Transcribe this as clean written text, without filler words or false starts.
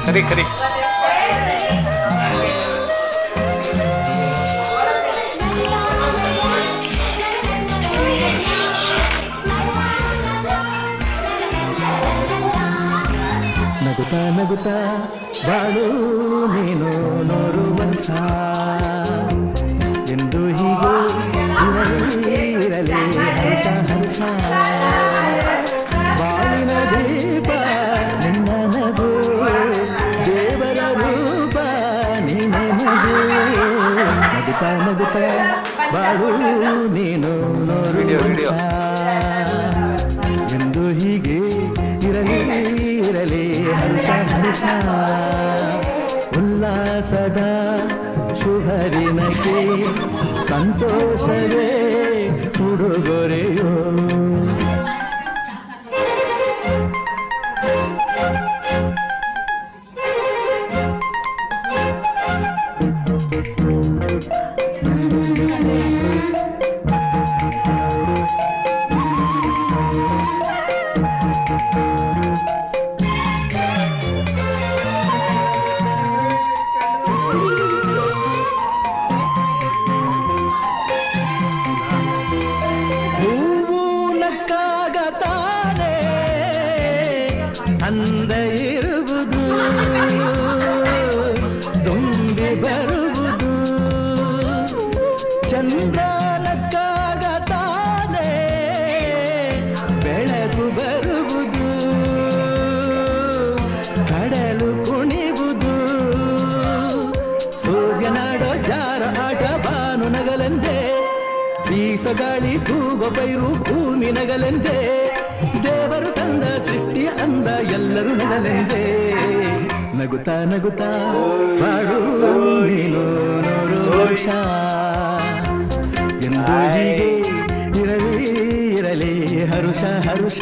ಕರಿ ಕರಿ. ನಗುತ್ತಾ ನಗುತ್ತಾ ಬಾಳು ನೀನು 100 ವರ್ಷ ಎಂದು ಹೀಗೆ ಇರಲಿ ಹರ್ಷ ಹರ್ಷ. ಬಾಳಿನ ದೀಪ ನಿನ್ನ ನಗು, ದೇವರ ರೂಪ ನಿನ್ನ ನಗು. ನಗುತ್ತಾ ನಗುತ್ತಾ ಬಾಳು ನೀನು 100 ವರ್ಷ ಎಂದು ಹೀಗೆ ಇರಲಿ ಇರಲಿ ಹರ್ಷ ಹರ್ಷ. ಉಲ್ಲಾಸದ ಶುಭದಿನಕ್ಕೆ ಸಂತೋಷವೇ ಉಡುಗೊರೆಯೋ. ಅಂದ ಇರುವುದು ತುಂಬಿ ಬರುವುದು, ಚಂದ್ರನಕ್ಕಾಗ ತಾನೇ ಬೆಳಕು ಬರುವುದು, ಕಡಲು ಕುಣಿವುದು, ಸೂರ್ಯನಾಡೋ ಜಾರ ಆಟ ಬಾನು ನಗಲೆಂದೇ, ಬೀಸಗಾಳಿ ತೂಗೋ ಪೈರು ಭೂಮಿ ನಗಲೆಂದೇ, ದೇವರು ತಂದ ಸೃಷ್ಟಿಯ ಅಂದ ಎಲ್ಲರೂ ನಗಲೆಂದೇ. ನಗುತ್ತಾ ನಗುತ್ತಾ ಬಾಳು ನೀನು 100 ವರ್ಷ ಎಂದು ಹೀಗೆ ಇರಲಿ ಇರಲಿ ಹರುಷ ಹರುಷ.